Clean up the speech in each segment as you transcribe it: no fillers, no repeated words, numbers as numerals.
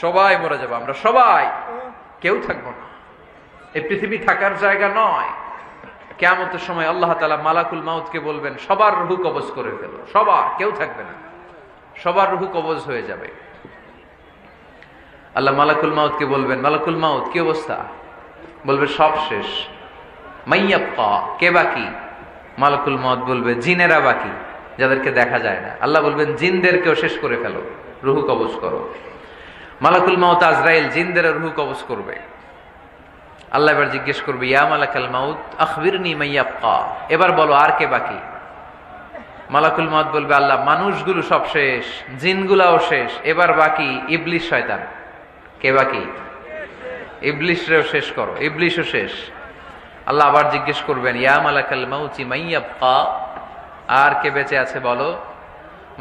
সবাই মরে যাবো, আমরা সবাই, কেউ থাকবো না। এই পৃথিবী থাকার জায়গা নয়। কিয়ামতের সময় আল্লাহ তাআলা মালাকুল মাউতকে বলবেন, সবার রূহ কবজ করে ফেলো, সবার, কেউ থাকবে না, সবার রূহ কবজ হয়ে যাবে। আল্লাহ মালাকুল মাউতকে বলবেন, মালাকুল মাউত কি অবস্থা? বলবে সব শেষ। মাইয়াবকা, কে বাকি? মালাকুল মাউত বলবে জিনেরা বাকি, যাদেরকে দেখা যায় না। আল্লাহ বলবেন জিনদেরকেও শেষ করে ফেলো, রূহ কবজ করো। মালাকুল মাউত আজরাইল জিনদের রূহ কবজ করবে। আল্লাহ এবার জিজ্ঞেস করবে, ইয়া মালাকাল মাউত আখবিরনি মাইয়াবকা, এবার বলো আর কে বাকি? মালাকুল মাউত বলবে, আল্লাহ মানুষগুলো সব শেষ, জিনগুলাও শেষ, এবার বাকি ইবলিস শয়তান। কে বাকি? ইবলিসরেও শেষ করো, ইবলিসও শেষ। আল্লাহ আবার জিজ্ঞেস করবেন, ইয়া মালাকাল মাউতি মাইয়াবকা, আর কে বেঁচে আছে বলো।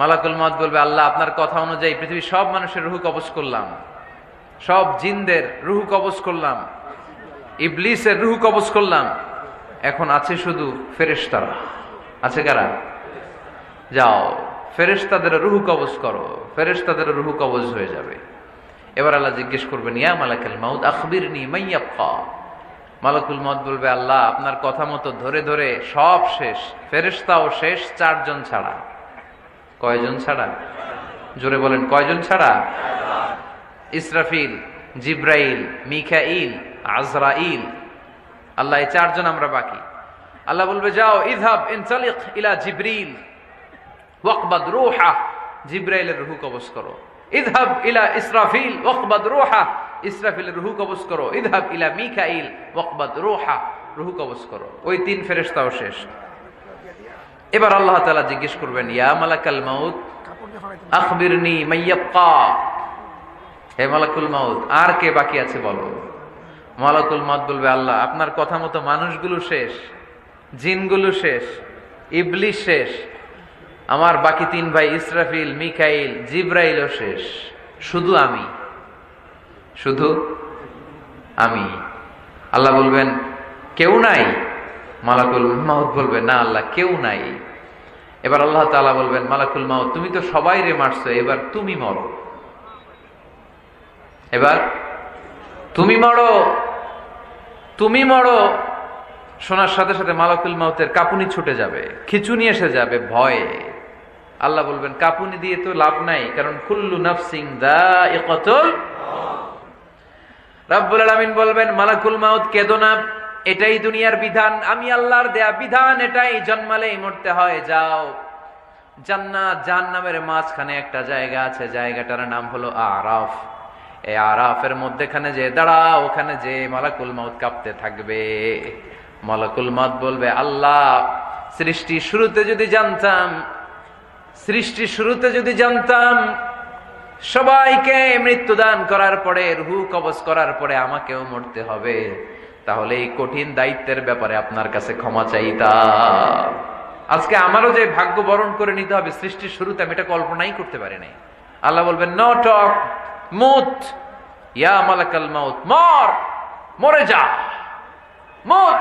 মালাকুল মাউত বলবে, আল্লাহ আপনার কথা অনুযায়ী পৃথিবীর সব মানুষের রূহ কবজ করলাম, সব জিনদের রূহ কবজ করলাম, ইবলিসের রূহ কবজ করলাম, এখন আছে শুধু ফেরেশতারা। আছে কারা? যাও ফেরেশতাদের রূহ কবজ করো, ফেরেশতাদের রূহ কবজ হয়ে যাবে। এবার আল্লাহ জিজ্ঞেস করবেন, ইয়া মালাকাল মাউত আখবিরনি মাইয়াবকা। মালাকুল মাউত বলবে, আল্লাহ আপনার কথা মতো ধরে ধরে সব শেষ, ফেরেশতাও শেষ, 4 জন ছাড়া। কয়জন ছাড়া? জোরে বলেন, কয়জন ছাড়া? ইসরাফিল, জিব্রাইল, মিকাইল, আজরাইল। আল্লাহ এই 4 জন আমরা বাকি। আল্লাহ বলবে, যাও ইযহাব ইনতালিক ইলা জিবরিল ওয়াকবাদ রূহা, জিব্রাইলের রূহ কবজ করো। ইযহাব ইলা ইসরাফিল ওয়াকবাদ রূহা, ইসরাফিলের রূহ কবজ করো। ইযহাব ইলা মিকাইল ওয়াকবাদ রূহা, রূহ কবজ করো। ওই 3 ফেরেশতাও শেষ। এবার আল্লাহ তাআলা জিজ্ঞেস করবেন, ইয়া মালাকাল মাউত আখবিরনি মাইয়াবকা, হে মালাকুল মাউত আর কে বাকি আছে বলো। মালাকুল মাউত বলবে, আল্লাহ আপনার কথা মতো মানুষগুলো শেষ, জিনগুলো শেষ, ইবলিস শেষ, আমার বাকি 3 ভাই ইসরাফিল, মিকাইল, জিব্রাইলও শেষ, শুধু আমি, শুধু আমি। আল্লাহ বলবেন, কেউ নাই? মালাকুল মাউত বলবে, না আল্লাহ কেউ নাই। এবার আল্লাহ তাআলা বলবেন, মালাকুল মাউত তুমি তো সবাই রে মারছো, এবার তুমি মরো, এবার তুমি মরো, তুমি মরো। শোনার সাথে সাথে মালাকুল মাউতের কাঁপুনি ছুটে যাবে, খিঁচুনি এসে যাবে ভয়ে। আল্লাহ বলবেন, কাঁপুনি দিয়ে তো লাভ নাই, কারণ কুল্লু নাফসিন যায়িকাতুল মাউত। রব্বুল আলামিন বলবেন, মালাকুল মাউত কেঁদো না, এটাই দুনিয়ার বিধান, আমি আল্লাহর দেয়া বিধান, এটাই, জন্মালেই মরতে হয়। যাও, জান্নাত জাহান্নামের মাঝখানে একটা জায়গা আছে, জায়গাটার নাম হলো আরাফ। এই আরাফের মধ্যেখানে যে দাঁড়াও, ওখানে যে মালাকুল মাউত কাঁপতে থাকবে। মালাকুল মাউত বলবে, আল্লাহ সৃষ্টি শুরুতে যদি জানতাম, সৃষ্টি শুরুতে যদি জানতাম সবাইকে মৃত্যুদান করার পরে, রূহ কবজ করার পরে আমাকেও মরতে হবে, তাহলে এই কঠিন দায়িত্বের ব্যাপারে আপনার কাছে ক্ষমা চাইতাম। আজকে আমারও যে ভাগ্য বরণ করে নিতে হবে সৃষ্টির শুরুতে, আমি এটা কল্পনাই করতে পারি নাই। আল্লাহ বলবেন, নো টক, মুত, ইয়া মালাকাল মাউত, মর, মরে যা, মুত,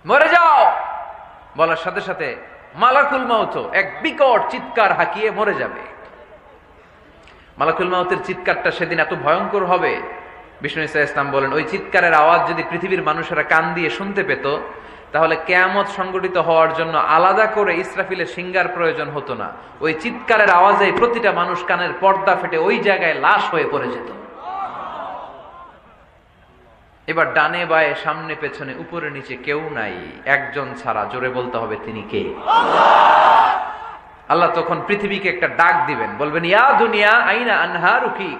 মরে যাও। বলার সাথে সাথে মালাকুল মাউত এক বিকট চিৎকার হাঁকিয়ে মরে যাবে। মালাকুল মাউতের চিৎকারটা সেদিন এত ভয়ঙ্কর হবে, বিষ্ণু ঈসা ইসলাম বলেন, ওই চিৎকারের আওয়াজ যদি পৃথিবীর মানুষেরা কান দিয়ে শুনতে পেত, তাহলে কিয়ামত সংগঠিত হওয়ার জন্য আলাদা করে ইসরাফিলের সিঙ্গার প্রয়োজন হতো না। ওই চিৎকারের আওয়াজে প্রতিটা মানুষ কানের পর্দা ফেটে ওই জায়গায় লাশ হয়ে পড়ে যেত। এবার ডানে বায়ে সামনে পেছনে উপরে নিচে কেউ নাই, একজন ছাড়া। জোরে বলতে হবে, তিনি কে? আল্লাহ তখন পৃথিবীকে একটা ডাক দিবেন, বলবেন, ইয়া দুনিয়া আইনা আনহারুকি,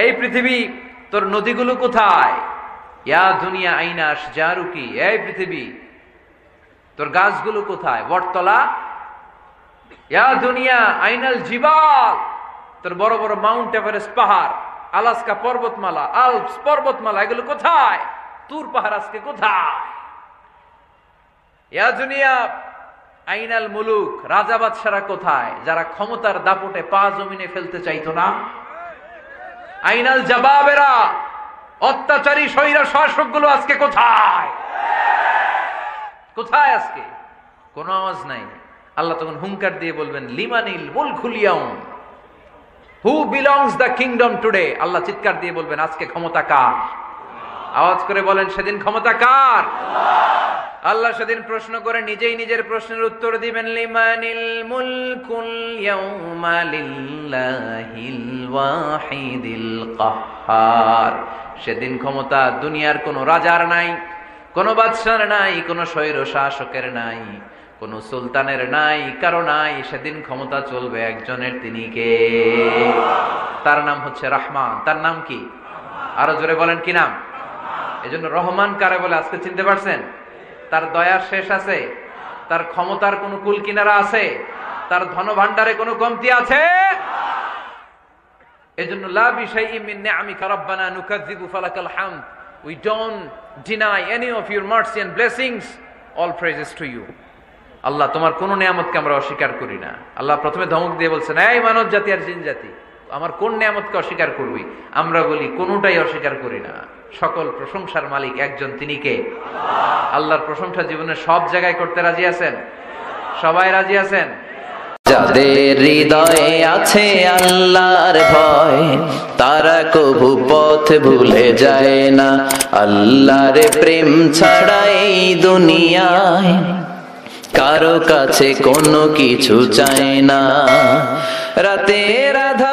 এই পৃথিবী তোর নদীগুলো কোথায়? ইয়া দুনিয়া আইনা আশজারুকি, এই পৃথিবী তোর গাছগুলো কোথায়? বটতলা। ইয়া দুনিয়া আইনাল জিবাল, তোর বড় বড় মাউন্ট এভারেস্ট পাহাড়, আলাস্কা পর্বতমালা, আলপস পর্বতমালা, এগুলো কোথায়? তুর পাহাড় আজকে কোথায়? ইয়া দুনিয়া আইনাল মুলুক, রাজা বাদশারা কোথায়, যারা ক্ষমতার দাপটে পা জমিনে ফেলতে চাইতো না? আইনাল জাবাবেরা, অত্যাচারী স্বৈরা শাসকগুলো আজকে কোথায়? কোথায় আজকে? কোনো আওয়াজ নাই। আল্লাহ তখন হুঙ্কার দিয়ে বলবেন, লিমানিল মুলকুল ইয়াউম, who belongs the kingdom today? আল্লাহ চিৎকার দিয়ে বলবেন আজকে ক্ষমতা কার? আওয়াজ করে বলেন সেদিন ক্ষমতা কার? আল্লাহ সেদিন প্রশ্ন করে নিজেই নিজের প্রশ্নের উত্তর দিবেন, লিমানিল মুলকুল ইয়াউমা লিল্লাহিল ওয়াহিদিল কাহ্হার। সেদিন ক্ষমতা দুনিয়ার কোন রাজার নাই, কোন বাদশার নাই, কোন স্বৈর শাসকের নাই, কোন সুলতানের নাই, কারো নাই। সেদিন ক্ষমতা চলবে একজনের, তিনি কে? তার নাম হচ্ছে রহমান। তার নাম কি? আরো জোরে বলেন কি নাম? এজন্য রহমান কারে বলে আজকে চিনতে পারছেন? তার দয়ার শেষ আছে? তার ক্ষমতার কোন কুল কিনারা আছে? তার ধন ভান্ডারে কোনো কমতি আছে? এজন্য লা বিশাইইন মিন নিআমিকা রাব্বানা নুকাযযিবু ফালাকাল হামদ। We don't deny any of your mercy and blessings. All praises to you. আল্লাহ তোমার কোন নিয়ামতকে আমরা অস্বীকার করি না। আল্লাহ প্রথমে ধমক দিয়ে বলছেন, এই মানব জাতি আর জিন জাতি, আমার কোন নিয়ামতকে অস্বীকার করবি? আমরা বলি কোনটাই অস্বীকার করি না। সকল প্রশংসার মালিক একজন, তিনি কে? আল্লাহর প্রশংসা জীবনের সব জায়গায় করতে রাজি আছেন? সবাই রাজি আছেন? যাদের হৃদয়ে আছে আল্লাহর ভয়, তারা কভু পথ ভুলে যায় না। আল্লাহর প্রেম ছাড়া এই দুনিয়ায় কারো কাছে কোনো কিছু চায় না। রাতের আধার